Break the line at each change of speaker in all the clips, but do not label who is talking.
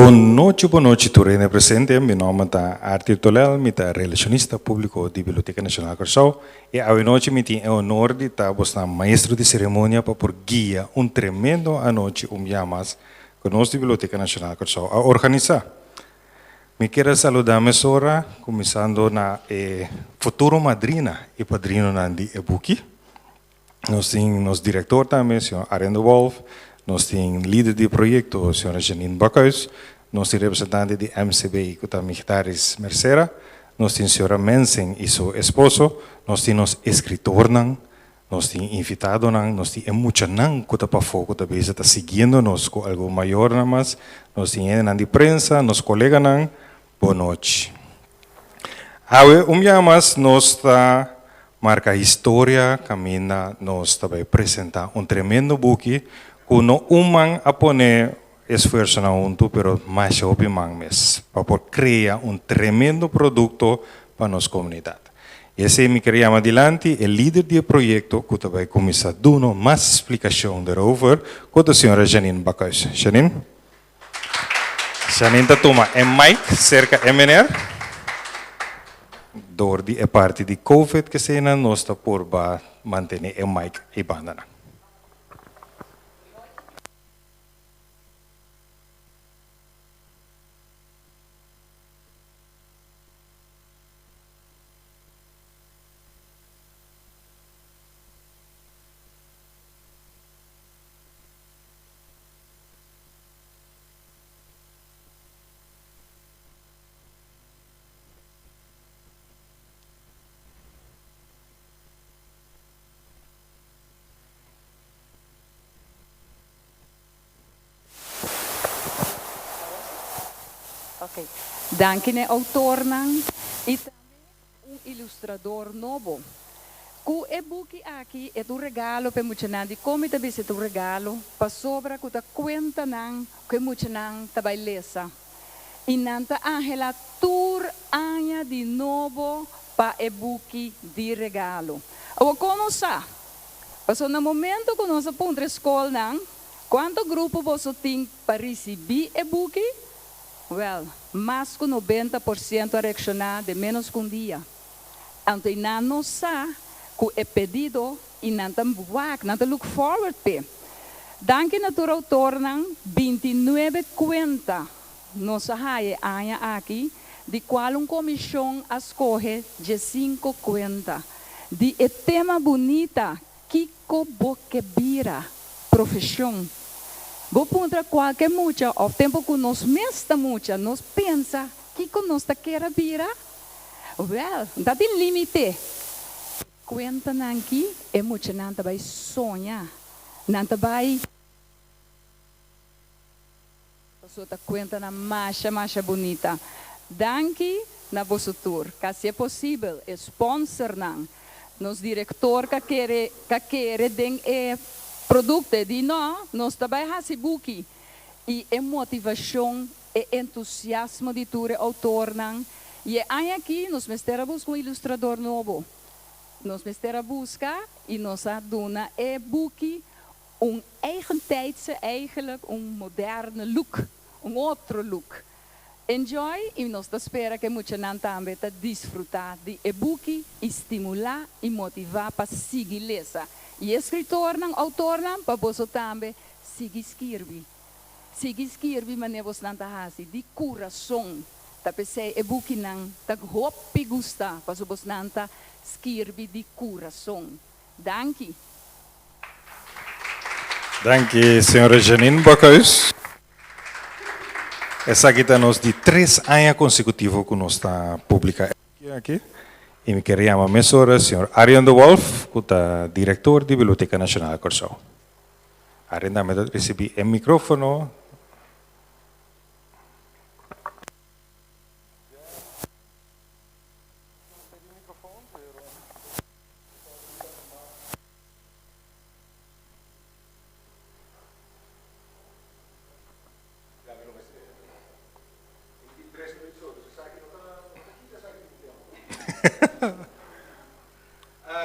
Boa noite, Turene presente. Meu nome é Arthur Tolel, eu sou relacionista público da Biblioteca Nacional Curaçao. E hoje noite eu tenho o honor de estar como maestro de cerimônia para por guia tremendo noite llamas conosco da Biblioteca Nacional Curaçao a organizar. Me quero saludar a mesora, começando na futuro madrina e padrino de e-booki. Nós temos diretor também, o senhor Arendo Wolf. Nós temos líder de projeto, a senhora Janine Bachuis. Nós temos representante de MCB, que é Michtaris Mercera. Nós temos a senhora Mensen e seu esposo. Nós temos escritor, nós temos invitado, nós temos muita não que está para fogo, que está seguindo nós com algo maior, mas nós temos de prensa, nós colegas. Boa noite. Hoje, nós está marca história, caminha, nós também apresentar tremendo book. Kuno umang apone esfuerzo na unto, pero mais opimang mes, para criar tremendo produto para nossa comunidade. Esse me queria adelante, o líder do projeto, que vai começar dando mais explicação daarover, com a senhora Janine Bachuis. Janine? Janine toma mic, cerca MNR. Door die parte de COVID que se nós está por manter o mic e banda.
Ok. Danke ne autor e também ilustrador novo. Ku e-book aqui é um regalo para muita gente. Como também é um regalo para sobra que ta conta nang que muita gente também lesa. E nanta Angela tour anya de novo para e-book de regalo. Eu conosco. Passou no momento que nós aponta escola nang, quanto grupo você tem para receber e-book? Well, mais que 90% a reaccionar de menos que dia. Então, não sabe que é pedido e não look forward pe. Danke na tua autor 29 conta nossa raia aqui, de qual comissão escolhe de 5 conta. De tema bonita, Kiko Boquebira, profissão. Vou perguntar qualquer mucha, ao tempo que nós mesta mucha, nós pensa que nós está queira vira. Well, dá de limite. Conta aqui é mucha não vai sonhar, não vai. Pessoa tá conta na marcha bonita. Danke na vosso tour, se é possível, sponsor não. Nos diretor que quer den produto de nós também fazemos e a motivação e entusiasmo de tour autor e aqui nós estamos com um ilustrador novo. Nós estamos buscar e nós dona e-book eigen tijdse eigenlijk moderne look, outro look. Enjoy e nós espera que muita gente também desfrutar de e-book, estimular e motivar para seguir lesa. E escritor, autor, para você também seguir escrever. Seguir escrever, mas você não está de coração. Tapi se e-book não, tá hopi gusta, para você não está escrever de coração. Danke.
Danke, senhora Janine Bachuis. Essa aqui está de 3 anos consecutivos que nós está publicando aqui. E me queria chamar a mesora, o senhor Arendo Wolf, que é diretor da Biblioteca Nacional Curaçao. Arendo me recebi o micrófono.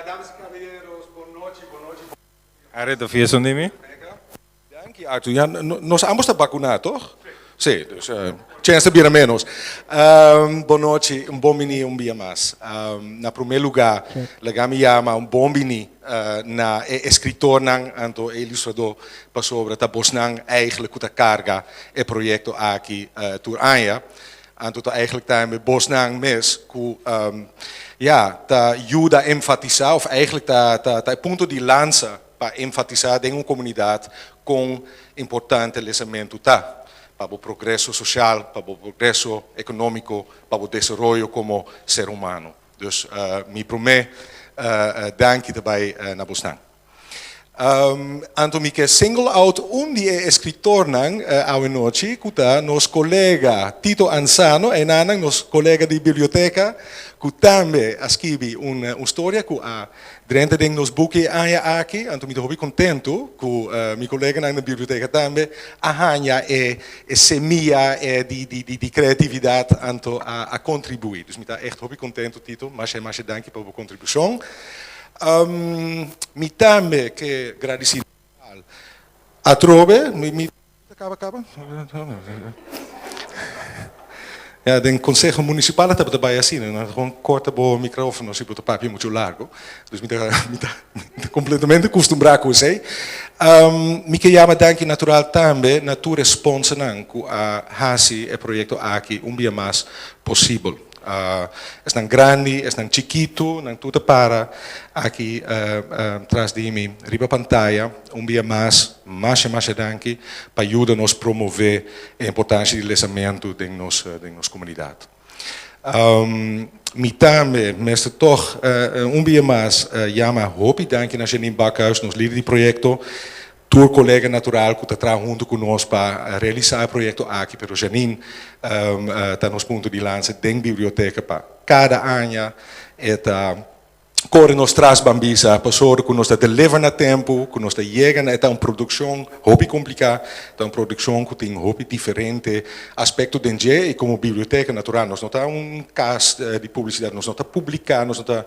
Dames e cavalheiros, boa noite.
Arendo, fez de mim?
Dank je, Arthur. Ja, nós ambos estamos vacunados, toch?
Sì, dus, chance de menos. Boa noite, bom dia mais. Na primeiro lugar, me chama bom dia na escritor anto ilustrador para sobre a Bosnang eigenlijk de carga e proyecto aqui tur anja. Anto to eigenlijk daarmee Bosnang mes ku ta ajuda a enfatizar of eigenlijk ta punto de lança para enfatizar em uma comunidade com importante lesamento tá. Para o progresso social, para o progresso econômico, para o desenvolvimento como ser humano. Dus me prometo dank daarbij naar Bosnang. Anto mi que single out die escritor nang awe noche kuta nos colega Tito Ansano e nanang nos colega de biblioteca kutambe askibi storia ku a drente ding nos buki anja aki anto mi hobi contento ku mi colega nang na biblioteca tambe ahanya e semia e di creatividade anto a contribuir. Dus mi ta echt hobi contento Tito, mas danki por contribuição. Mi tambe che agradecido a trove acaba ja den conselho municipal está daarbij assim né gewoon corta bo microfono se pro papo muito largo dus mi completamente acostumbrado com isso mi que chama danki natural tambe na tu responsa nanku a hasi e proyecto aqui dia mais possível. Es nang grande, es nang chiquito, nang tudo para aqui atrás de mim, riba pantalla, dia mais danke, para ajudar nos promover a importância do lesamento de nossa comunidade. Mi também, mas toch, dia mais, chama hopi danke na Janine Bakhuis, nos líder do projeto, Tour colega natural que está junto conosco para realizar o projeto aqui, pero Janine está nos pontos de lança dentro da biblioteca para cada ano está corre nos traz bambisa para sorte que nós está deliver na tempo, que nós está chegando a uma produção hobby complicada, uma produção que tem hobby diferente aspecto de dia e como biblioteca natural nós não está caso de publicidade, nós não está publicar, nós não está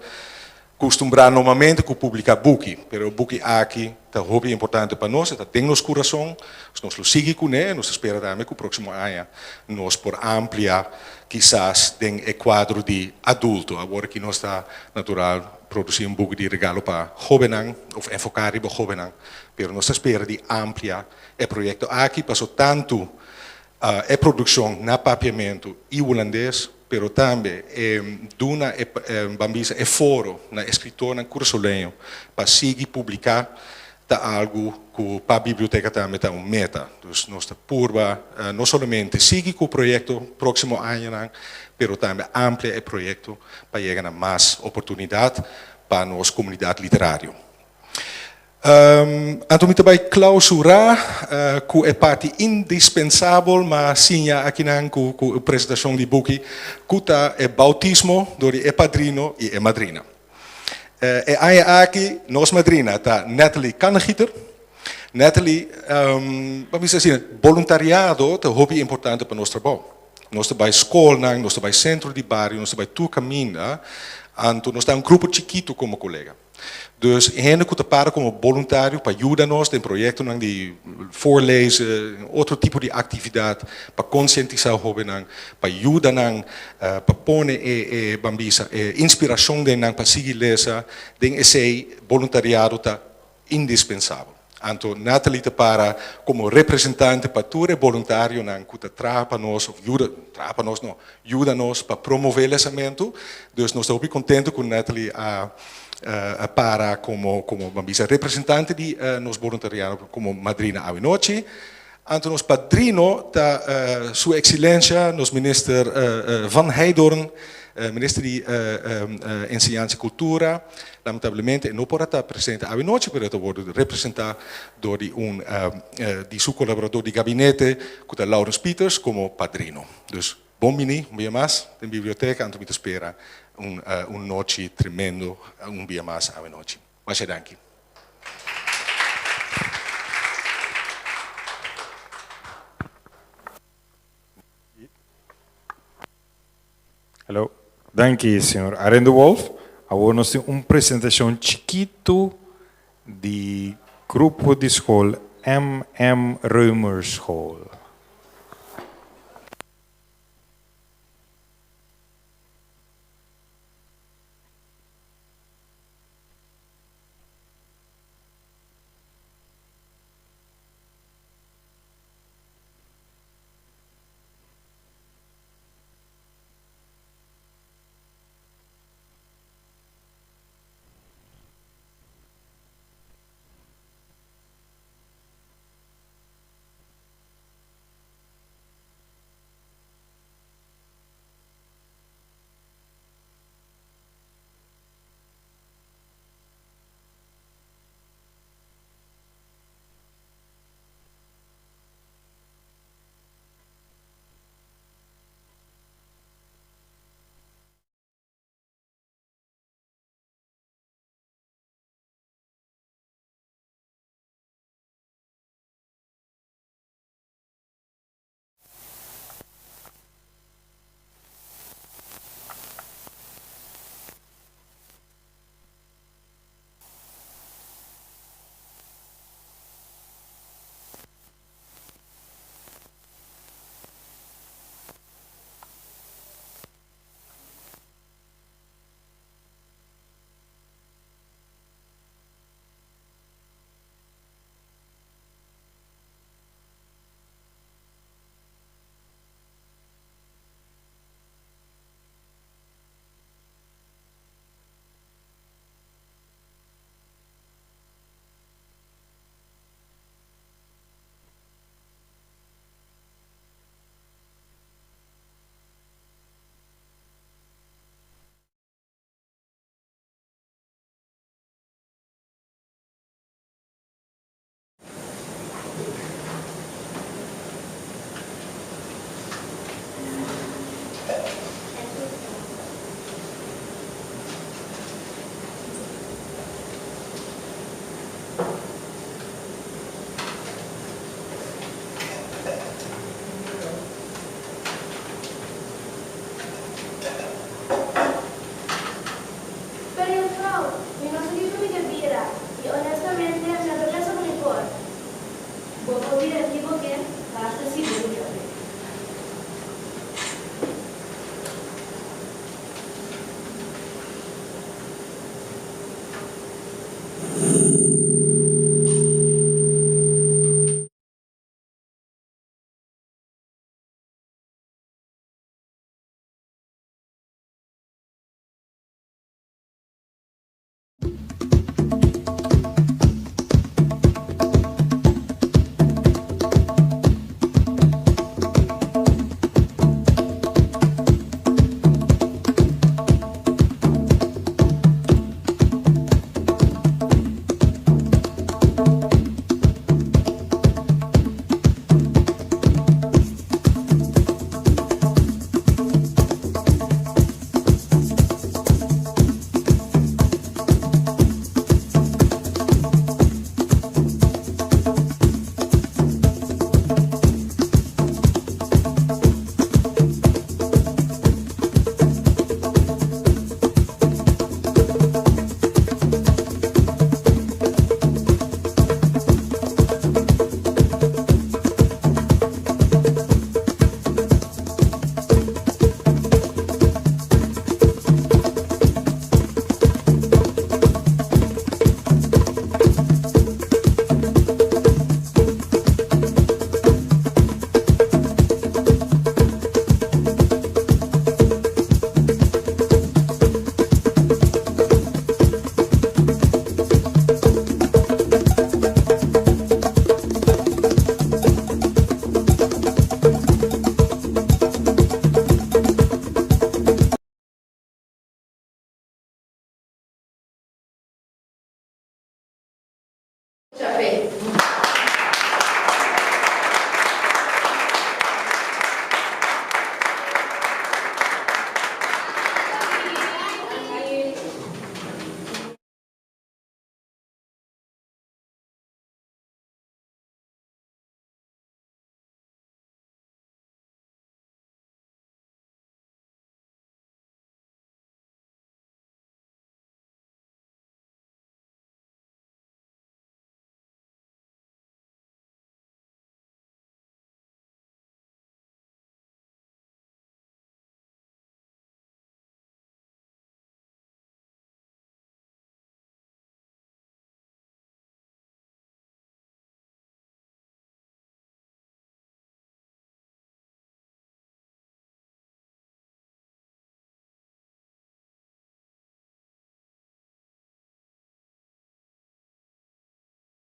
acostumbrar normalmente com publicar book, pero o book aqui é hobby importante para nós, tem nos coração, nós lo sigue com ele, nós espera também que o próximo ano nós por ampliar, quizás, tem o quadro de adulto, agora que nós está natural produzir book de regalo para jovens, ou enfocar em jovens, pero nós espera de ampliar o projeto aqui, passou tanto a produção na papiamento e holandês, pero também duna bambisa é foro na escritor na cursolenho para seguir publicar tá algo que para a biblioteca também tá meta. Dus nós tá purba não somente seguir com o projeto próximo ano, pero também amplia o projeto para chegar a mais oportunidade para nossa comunidade literária. Anto também clausurar que é parte indispensável, mas sim aqui com a apresentação de book, que é bautismo do é padrino e é madrina. Aqui nossa madrina tá Natalie Kannegieter. Natalie, vamos dizer, voluntariado é hobby importante para nosso trabalho. Nós trabalhamos em escola, nós trabalhamos em centro de bairro, nós trabalhamos em caminho, anto nós temos grupo chiquito como colega. Dus hen que para como voluntário para ajudar-nos em projeto de voorlezen, outro tipo de atividade para conscientizar o jovem, para ajudar para pôr bambisa inspiração para seguir lesa, esse voluntariado tá indispensável. Anto Natalie te para como representante para todo voluntário que trapa nos ajuda-nos para promover o lesamento. Dus nós estamos contentes com Natalie para como bambisa representante de nos voluntariado como madrina a noite. Anto nos padrino da sua excelência nos minister Van Heijdoorn, ministro de Ensinança e Cultura, lamentavelmente não pode estar presente a noite, mas ele wordt representado por de seu colaborador de gabinete, que é Laurens Pieters, como padrino. Dus, bom dia mais, na biblioteca, anto me espera noite tremendo, dia mais a noite. Mas danke.
Hello. Danke, senhor Arendo Wolf. Agora nós temos uma apresentação chiquito de grupo de escola MM Reumer School.
cooperativo que basta seguro.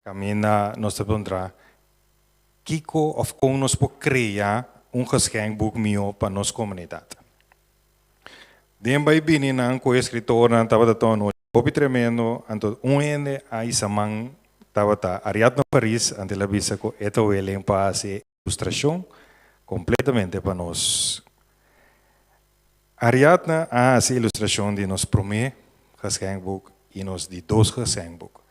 Camina nos te pondrá Kiko of como nos pode criar geschenkboek mio para nossa comunidade. Den bij binnen na co-escritor na tava da tono Bobby Tremendo anto ende a Isaman tava ta Ariadna Paris ante la visa co eto ele passe ilustração completamente para nós. Ariadna a essa ilustração de nos promete geschenkboek e nos de dois geschenkboek.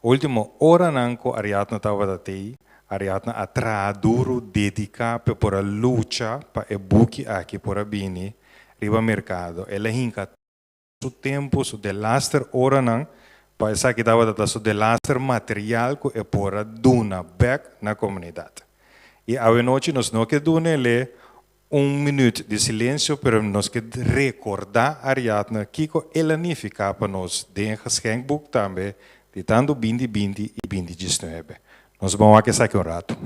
Último hora nanco Ariadna tava da tei Ariadna atra duro dedica para a luta para o buque aqui por a bini riba mercado. Ela hinca su tempo su de laster hora nan para essa que tava da su de laster material que é por a duna back na comunidade. E a noite nós não que dune le minuto de silêncio para nós que recordar Ariadna que ela nem fica para nós de geschenkboek também de tanto 2020 e 2019. Nós vamos aqui sair um rato.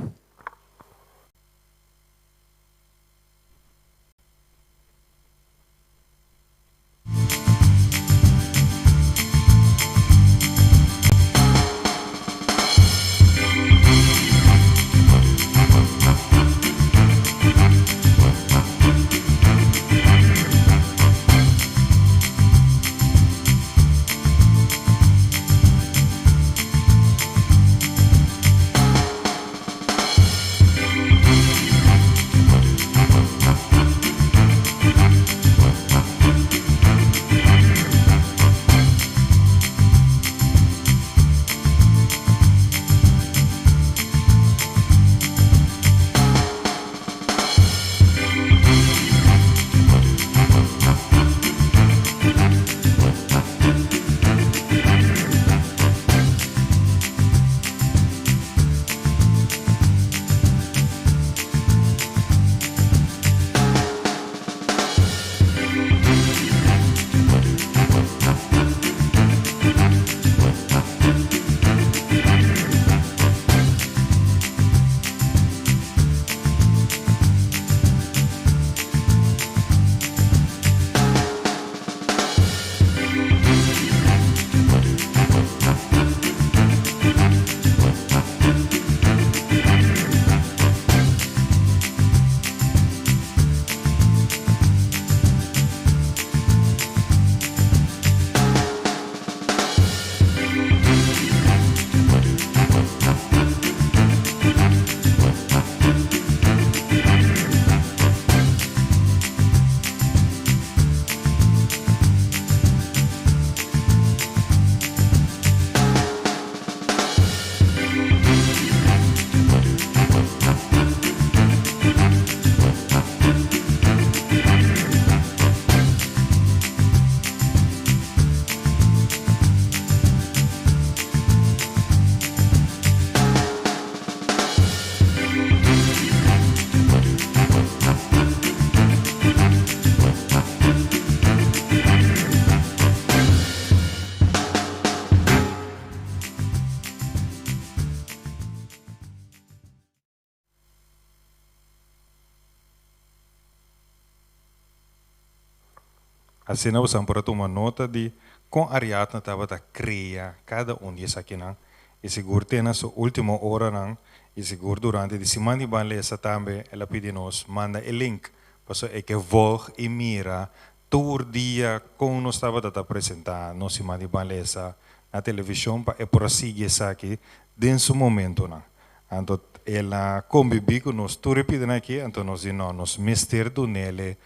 Assim nós vamos para tomar nota de com Ariadna estava a criar cada dia aqui não. E seguro tem na sua última hora não. E seguro durante a semana de banlesa também ela pede nos manda o link para que volg e mira todo dia como nós estava a apresentar no semana de banlesa na televisão para por seguir isso aqui dentro do momento não. Então ela convive com nós tudo repetindo aqui então nós não nos mister do nele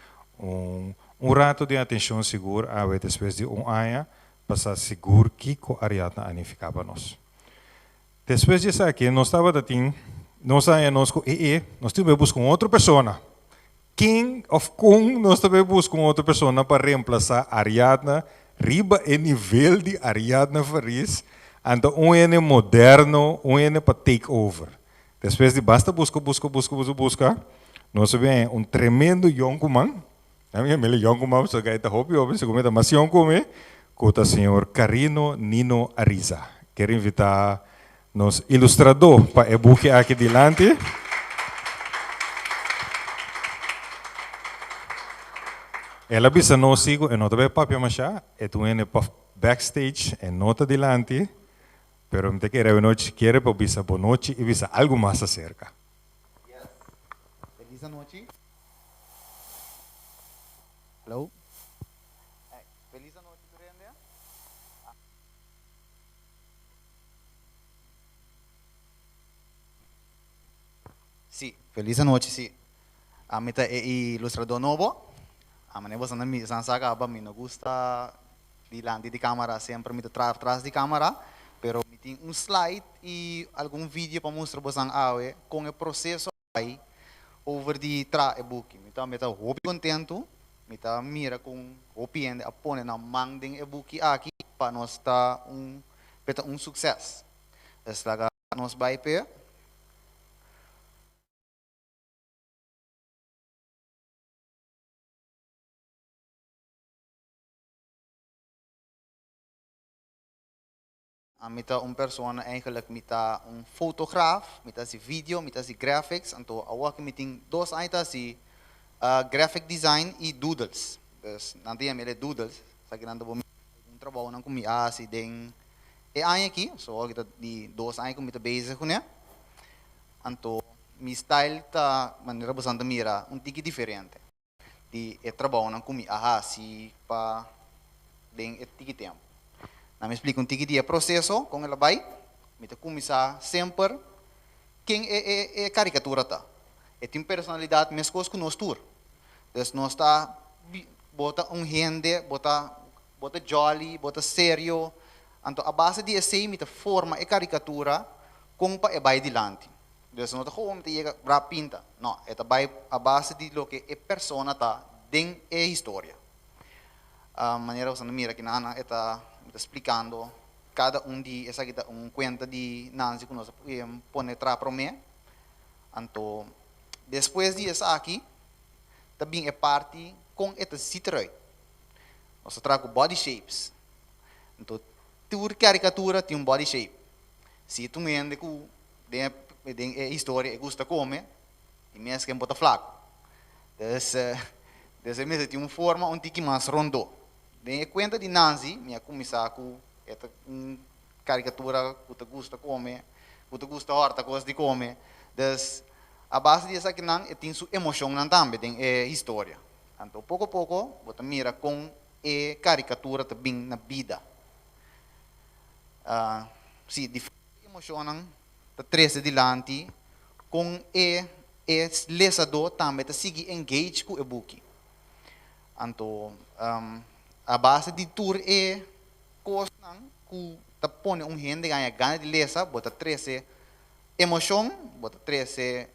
rato de atenção seguro a ver depois de ano para seguro que a Ariadna anificava nós. Depois disso aqui, nós estava assim, nós saímos com nós tivemos buscar outra pessoa. King of Kung, nós também buscamos outra pessoa para reemplazar Ariadna, riba e nível de Ariadna Faris, então é moderno, é para take over. Depois de basta buscar, nós vemos tremendo Yonkuman, a minha melhor Yonkuman, só que está hobby, se comenta mais Yonkuman, com o senhor Carino Nino Ariza. Quero invitar nos ilustrador para o book aqui delante. Ela bisa não sigo, e não também papel machá, e tu ene backstage, e nota delante, pero me te quero a noite, quero para bisa boa noite e bisa algo mais acerca.
Yes. Feliz noite. Hello. Feliz noite, Durende. Sì, feliz noite, sì. A meta é ilustrador novo. A maneira você não sabe, a mim não gusta delante de câmera, sempre me atrás de câmera, pero me tem slide e algum vídeo para mostrar você com o processo aí over de e-book. Então, me tá hobby contento, me tá mira com opinião a pôr na mão de e-book aqui para nós tá um sucesso. Essa nós vai per mita persoon eigenlijk mita fotograaf, mita si video, mita si graphics, anto awak meeting dos aita si graphic design e doodles. Dus nanti ya mele doodles, sa kinanda bo trabaho nang kumi si ding AI aqui, so kita di dos ai kung mita bezig ko niya. Anto mi style ta manera bastante mira tiki diferente. Di trabaho nang kumi si pa ding tiki tempo. Na me explico tiki dia processo com ela vai, mita começar sempre quem é caricatura tá. É tem personalidade mesmo coisa que nós tur. Dus nós tá bota rende, bota jolly, bota sério. Então a base de esse mita forma é caricatura com pa é vai dilante. Dus não tá como te chega para pinta. Não, é tá vai a base de lo que é persona tá den é história. A maneira você não mira que nana é tá explicando cada de essa kita conta de Nancy que nós pone tra para mim. Então depois de essa aqui também é parte com esta citroi. Nós trago body shapes. Então toda caricatura tem body shape. Se tu me ande com a história e gosta comer, e mesmo que bota flaco. Dessa mesa tem uma forma um tique mais rondo. Tem conta de Nancy, minha começar com esta caricatura que tu gosta comer, que tu gosta horta coisa de comer. Dus a base disso aqui não tem sua emoção não também, tem história. Então pouco a pouco, você mira com a caricatura também na vida. Se diferente emoção não tá treze dilante com o lesador também tá seguir engage com o book. Então a base de tour é coisa que tá põe gente ganha gana de lesa, bota 13 emoção, bota 13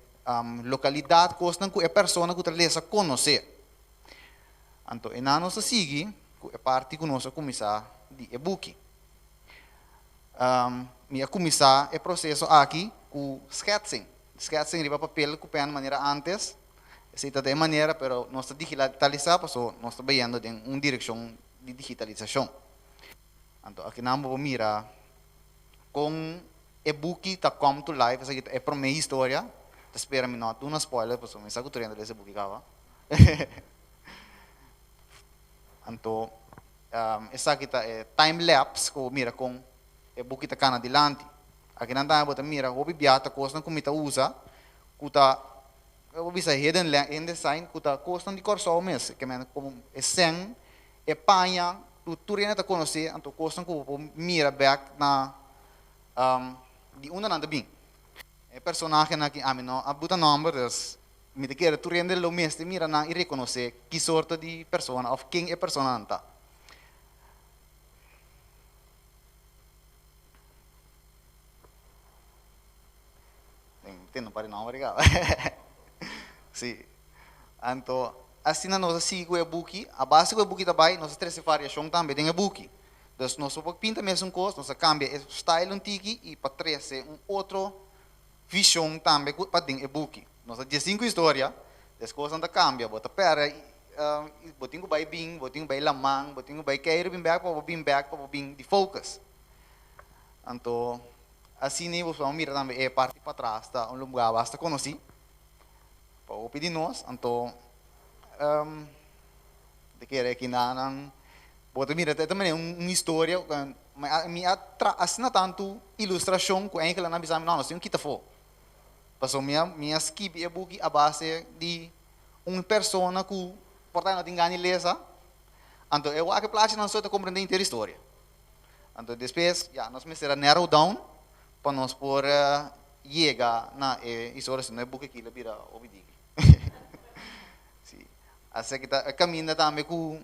localidade, coisa que a pessoa que tá lesa conhecer. Então e na nossa sigue que é parte que nós começar de e-book. Minha começar é processo aqui com sketching. Sketching riba papel que pen maneira antes. Essa é a maneira, pero nós digitalizar, so nós estamos vendo em uma direção de digitalização. Então aqui nós vamos mirar com e-book tá come to life, essa é para minha história. Tá espera me não, não spoiler, porque eu me saco treinando desse e-book cava. Então, essa kita time lapse ko mira kung buki ta kana dilante. Aqui não dá bota mira, o bibiata costa como ita usa, kuta o bisa hidden design kuta costa de cor só mês, que men como sen panha, tu rena ta conhecer, então costa ko mira back na di una nanda bing. Personagem aqui, não, a buta number dus me te quer tu rende lo mês, mira na e reconhecer que sorte de persona of quem é persona anta. Não pare não, obrigado. Sim. Então, assim nós sigo o buki, a base do buki também, nós três variações também tem o buki. Então, nós pinta mesmo coisa, nós cambia o style antigo e para trazer outro visão também para ter o buki. Nós temos 5 histórias, as coisas não cambiam, bota pera, botinho vai bem, botinho vai lamang, botinho vai cair bem back, para bem de focus. Então, assim nem vamos mirar também é parte para trás tá um lugar basta conhecer para o pedir nós então de que é que não pode mirar também uma história mas me assina tanto ilustração com aquela na visão não assim que tá for passou minha skip é book a base de uma persona que portanto não tem ganho lesa então eu acho que place não só te compreender inteira história então depois já nós me será narrow down para nós por chegar na história não é book que ele vira obediente sim assim que tá caminho também com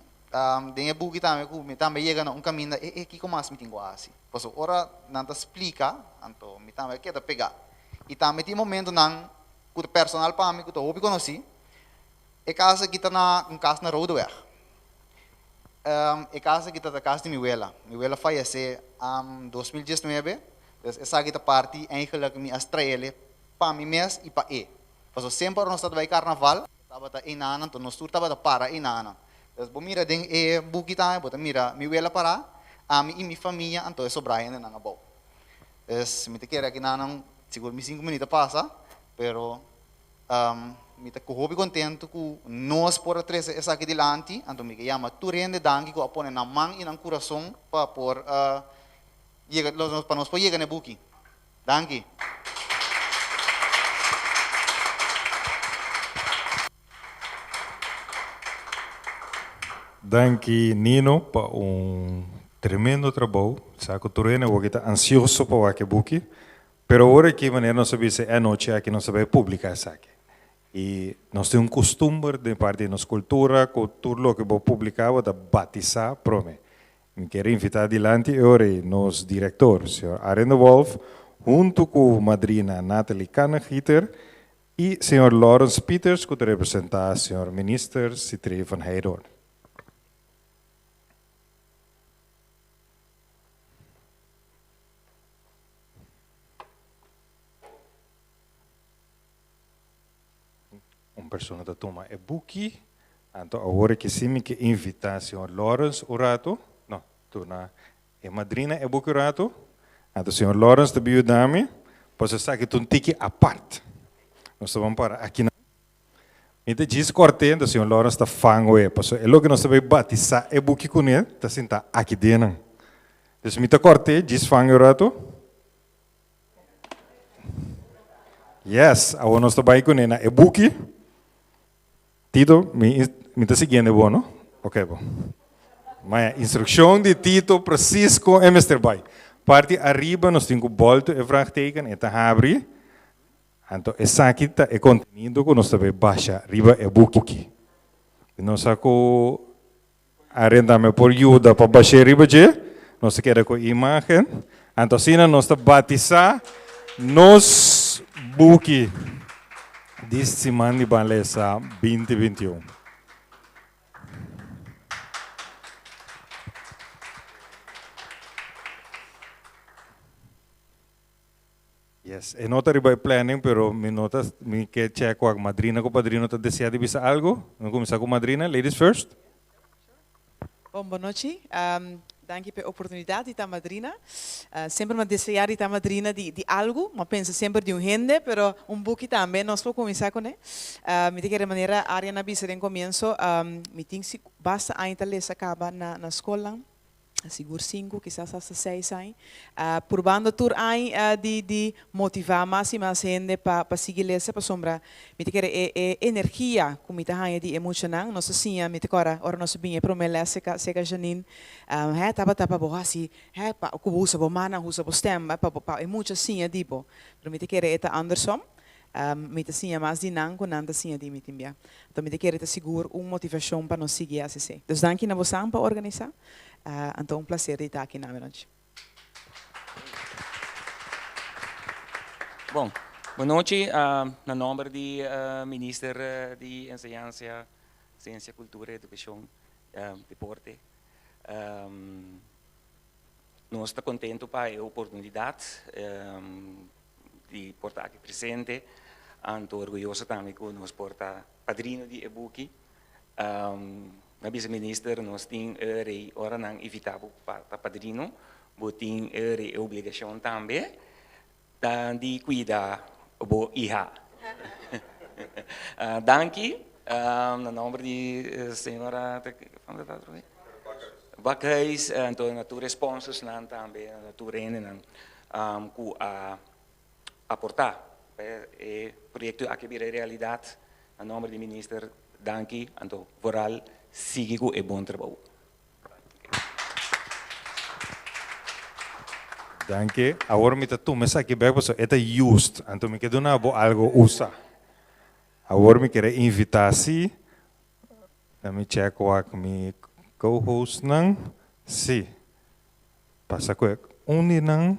tem book também com também chega na caminho que como as me tenho assim pois ora não te explica então me também quer pegar e também tem momento não que personal para mim que eu conheci é casa que está na casa na roadway é casa que está na casa de minha abuela faleceu em 2019 essa kita parte eigenlijk mi Australië para mim mês e para Mas sempre nós estamos carnaval, estava tá inanan, então nós estava tá para inanan. Então bom mira den bukita, bota mira mi wela para, a mi e mi família, então é sobra ainda na bom. Me te quero aqui nanan, seguro mi 5 minutos passa, pero me te cohobi contento que nós por três essa aqui dilante, então me chama tu rende dangi ko apone na mang inang coração para por para nós poder chegar na buki. Danke.
Danke, Nino, para tremendo trabalho. Saco turene, eu estou ansioso para o que buki, pero agora que maneira nós sabemos é noite aqui nós sabemos publicar isso aqui. E nós temos costume de parte da nossa cultura, tudo que vou publicar, vou batizar, prome. Me quero invitar adiante agora nosso diretor, o Sr. Arendo Wolf, junto com a madrina Nathalie Kannegieter e o Sr. Lawrence Peters, que representa o Sr. Minister Citri van Heijdoorn. Uma pessoa da turma é Buki, então agora que sim que invitar o Sr. Lawrence Orato, não, tu na é madrina é Buki Orato, então o Sr. Lawrence também o dame, pois está aqui um tique à parte. Nós vamos para aqui na. Então diz cortendo o Sr. Lawrence está fango é, pois é logo que nós sabemos batizar é Buki com ele, está sentado aqui dentro. Então me tá corte, diz fango Orato. Yes, agora nós estamos com ele é Buki. Tito, me está seguindo, bom, não? Ok, bom. Mas a instrução de Tito, precies com o Mr. Bay. Parte arriba, nós temos o bolto e vraagteken, e está abre. Então, essa aqui é contenido que nós também baixa, arriba é buki. Nós saco arrendamos por ajuda para baixar arriba, nós queremos com a imagem. Então, assim, nós estamos batizar nos buki. Desta semana de Balesa 2021. Yes, eu não estou planning, pero me quer check com a madrina, com o padrino, está desejando dizer algo? Vamos começar com a madrina, ladies first.
Bom, boa noite. Danke pela oportunidade de madrina. Sempre me desejar de madrina de algo, mas penso sempre de gente, pero pouco também nós vamos começar com ele. Me de que maneira a área na bisa em começo, me tem se basta ainda ler acaba na escola. Seguro 5, quizás hasta 6 anos. Por banda tour de motivar mais e mais gente para seguir essa para sombra. Me te energia como me te de emocional. Nós assim, me te ora nós bem para me ler seca Janine. Tapa boa assim, para o usa bo mana usa bo stem, para é muito assim tipo. Pero me te eta Anderson. Me te sim mais de não com nada assim de me timbia. Então me te te seguro motivação para nós seguir assim. Dus danke na você para organizar. Então, prazer de estar aqui na noite.
Bom, boa noite. No nome do Ministro de Enseñanza, Ciência, Cultura, Educação, Deporte, nós estamos contentes com a oportunidade de portar aqui presente. Estou orgulhoso também que nós porta padrino de e-book. Na vice-minister, nós temos ora não evitável para padrino, mas temos obrigação também de cuidar do IHA. Danke, no nome de senhora Bakhuis, então na tua respostas também, na tua renda, que aportar o projeto aqui vira realidade. No nome do ministro, danke, então vooral siga com o bom trabalho.
Danke. Agora me tu me aqui bem, porque é just. Então me quedo na algo usa. Agora me quero invitar se, me check com mi co-host não, se passa com não.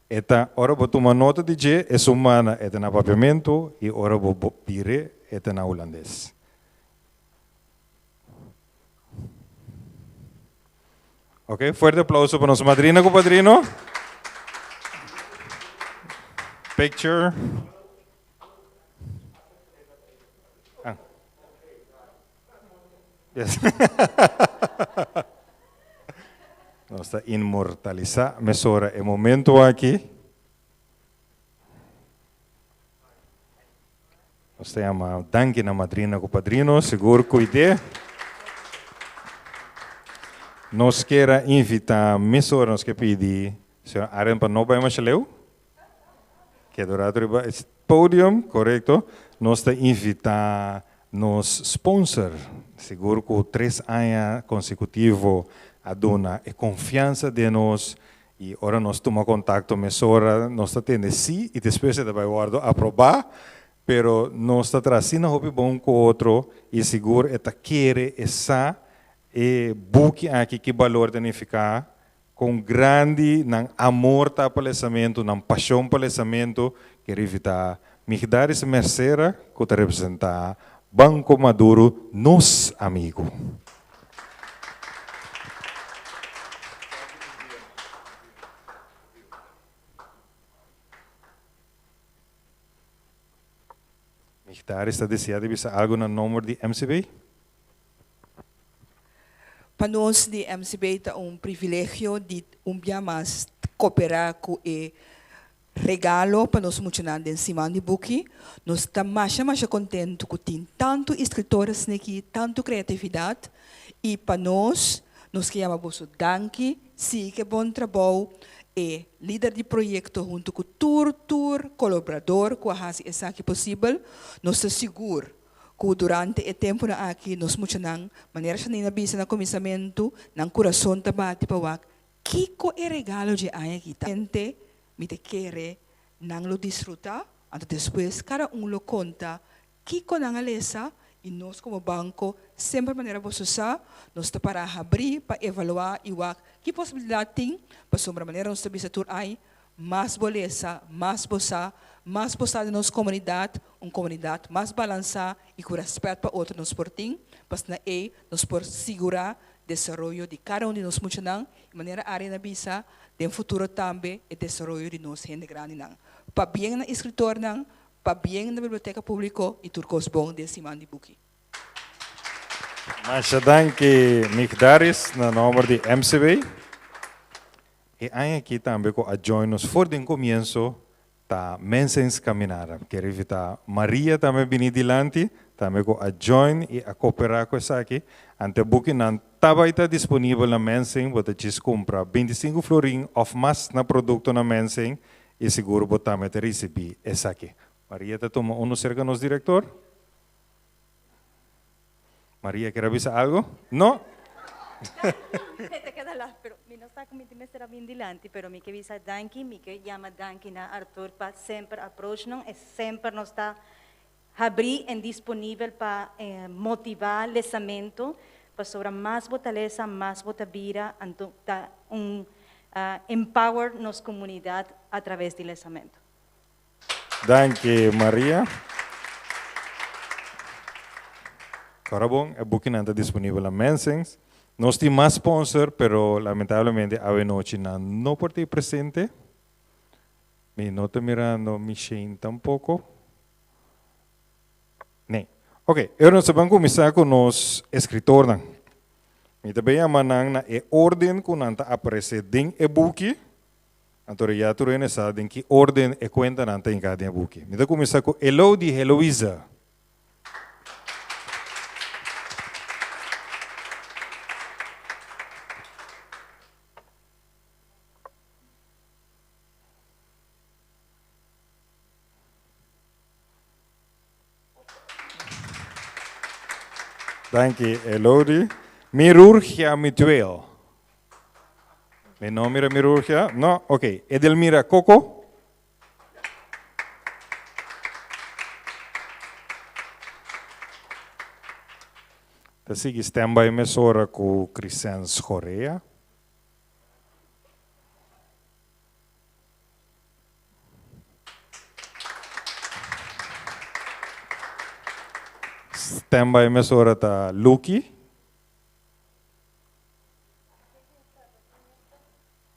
Eta ora vou tomar nota de que é humana, é na papiamento e ora vou pire é na holandês. Ok, fuerte aplauso para nossa madrina com padrino. Picture. Yes. Nós está imortalizar, mesora é momento aqui. Nós temos danke na madrina com padrino, seguro cuide. Nós queremos invitar, mesora nós que pedir, senhora Aren para não vai mais leu? Que durante o podium, correto? Nós está invitar nos sponsor, seguro que 3 anos consecutivos a dona e confiança de nós e ora nós toma contato mesora nós tendo sim e depois se vai guardo aprovar pero nós está trazendo hobby bom com outro e seguro eta querer essa e buque aqui que valor danificar com grande nan amor ta palestamento nan paixão palestamento que evitar me dar essa mercera que te representar Banco Maduro nos amigo. Daar está deseado de algo no número de MCB?
Para nós de MCB é privilégio de dia mais cooperar com o regalo para nós funcionários em cima de buque. Nós estamos mais contentes com tem tanto escritores aqui, tanto criatividade e para nós queremos danke, sim que bom trabalho. E líder de projeto junto com tour colaborador com a essa que possível nós seguro que durante o tempo aqui nós funcionamos maneira que na bisa na começamento na coração tabate para que é regalo de aqui gente me te querer não lo desfrutar até depois cada lo conta que não alessa e nós como banco sempre maneira você usar nós está para abrir para avaliar e que possibilidade tem para sobre maneira nós está tur aí mais beleza mais bossa de nossa comunidade uma comunidade mais balançada e com respeito para outro nos portim para na nós por segurar desenvolvimento de cada de nós funcionando de maneira área na bisa de futuro também e desenvolvimento de nós gente grande não para bem na escritor não para bem na biblioteca pública e turcos bom de cima de buque.
Mas danke Migdaris na nombre de MCB. E aí aqui também com a join nos for de começo tá mensens caminhar. Quero evitar Maria também vir dilante, também com a join e a cooperar com essa aqui. Ante booking não estava disponível na mensen, você diz compra 25 florin of mais na produto na mensen e seguro botar me receber essa aqui. Maria te toma uno cerca nos diretor. Maria, quer avisar algo? Não?
Te queda lá, pero mi no está como me será bien dilante, pero mi que visa danki, mi que llama danki na Arthur pa sempre approach non e sempre não está abrir e disponível para motivar lesamento, para sobre mais fortaleza, mais botabira, então tá empower nos comunidade através do lesamento.
Danke, Maria. Agora bom, é booking está disponível na Mensens. Nós temos mais sponsor, pero lamentavelmente a noite não pode estar presente. Me não estou mirando Michelle tampouco. Nem. Ok, agora nós vamos começar com os escritores. Me também amanhã na ordem que não está aparecendo em e-book. Então já tu reconhece em que ordem e conta não está em cada e-book. Me começar com Elodie Heloísa. Danke, Elodie. Mirurgia Mituel. Mi nome é Mirurgia? No? Ok. Edelmira Coco? Te sigue stand-by mesora com Crescens Correa. Stand-by mesora ta Luki.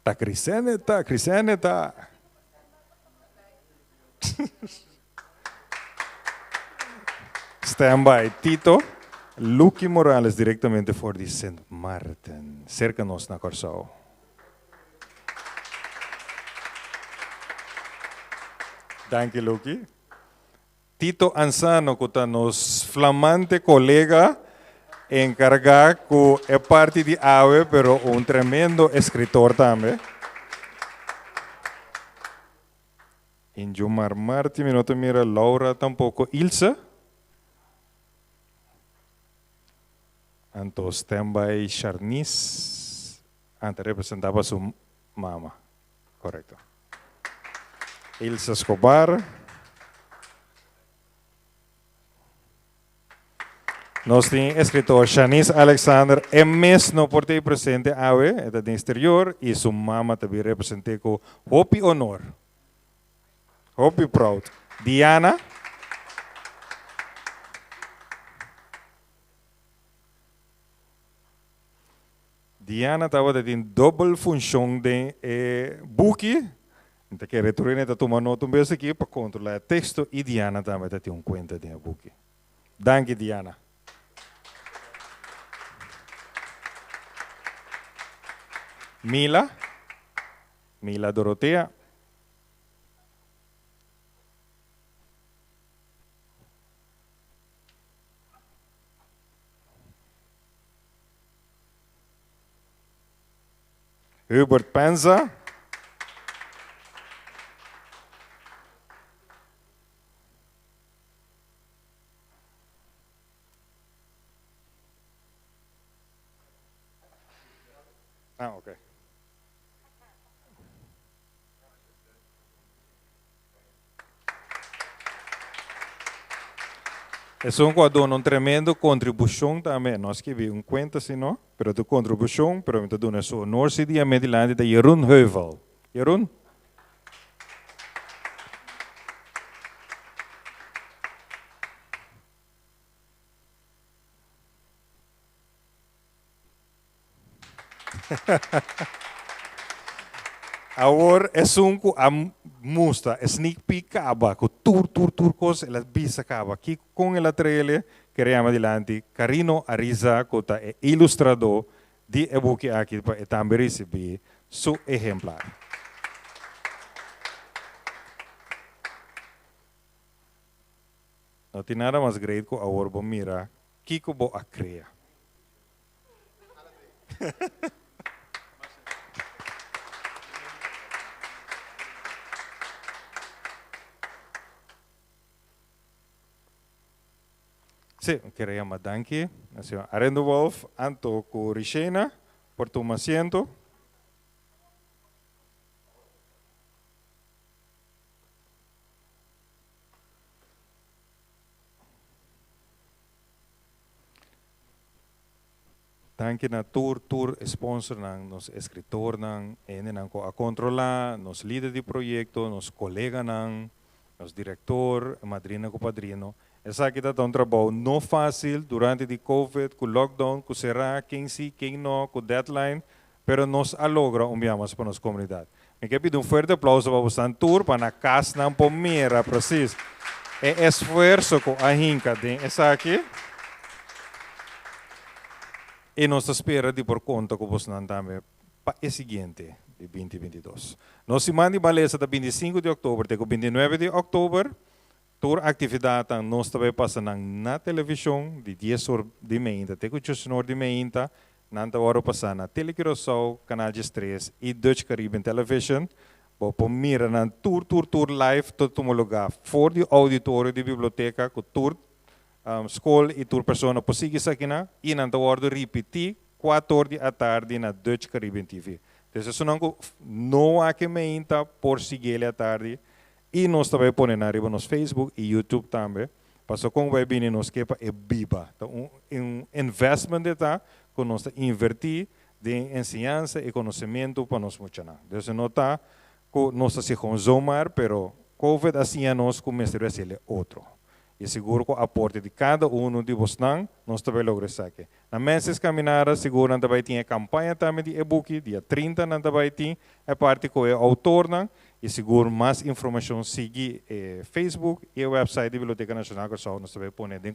Ta Crisene ta. Stand-by Tito. Luki Morales diretamente voor die Sint Maarten. Cerca nos na Corsao. Danke, Luki. Tito Ansano, que está nos flamante colega encargado que é parte de AVE, pero um tremendo escritor também. Injumar Marti, minuto mira Laura tampouco. Ilse. Anto stand-by Charnice. Ante representava sua mama. Correto. Ilse Escobar. Nós temos escritor Shanice Alexander, MS no portei presente AVE, é do exterior, e sua mama também representei com Hopi Honor. Hopi Proud. Diana. Diana estava tendo double função de book. Então, que retornar a tomar nota aqui para controlar o texto, e Diana também tem conta de book. Danke, Diana. Mila Dorotea. Hubert Penza. Ok. Es un tremendo contribución también. No es que vi un cuenta, sino, pero tu contribución, pero me doe su honor si dia Medilande de Jeroen Heuvel. Jeroen? Agora é um que a musta sneak peek acaba com tur cos ela bisa acaba aqui com ela trailer queremos adelante Carino Ariza, que é ilustrador de e-book aqui para também receber seu exemplar. Não tem nada mais grande que a orbo mira que vou a criar. Sim, queremos danke a senhora Arendo Wolf, Anto Corixena, por tomar asiento. Danke na tour sponsor ng nos escritor ng nang ko a controlar, nos líder de proyecto, nos colega ng, nos director, madrina ko padrino. Essa aqui está um trabalho não fácil durante o COVID, com lockdown, com será, quem sim, quem não, com deadline, pero nos alogra enviamos para nossa comunidade. Me quero pedir forte aplauso para você tour para na casa não pomera, preciso. É esforço com a hinca de essa aqui. E nós espera de por conta que você não também para o seguinte de 2022. Nós semana de baleza da 25 de outubro até 29 de outubro, toda atividade nós também passando na televisão de 10 horas de manhã até 8 horas de manhã, nanta hora passando na Telecurosao, Canal 3 e Dutch Caribbean Television, para mirar na tour live todo um lugar, for de auditório de biblioteca, com tour school e tour persona possível aqui na e nanta hora repetir 4 horas da tarde na Dutch Caribbean TV. Então isso não há que meinta por seguir à tarde e nós também põe na riba nos Facebook e YouTube também. Passou com o webinar nos que é biba. Então investment está que nós invertir de ensinança e conhecimento para nós funcionar. Então não está que nós se consumar, pero COVID assim a nós começar a ser outro. E seguro que o aporte de cada de vocês, nós também logramos aqui. Na meses caminhada, seguro que também tem a campanha também de e-book, dia 30 não também tem, é parte que é autor, e seguro mais informação siga Facebook e o website da Biblioteca Nacional, que nós também põe em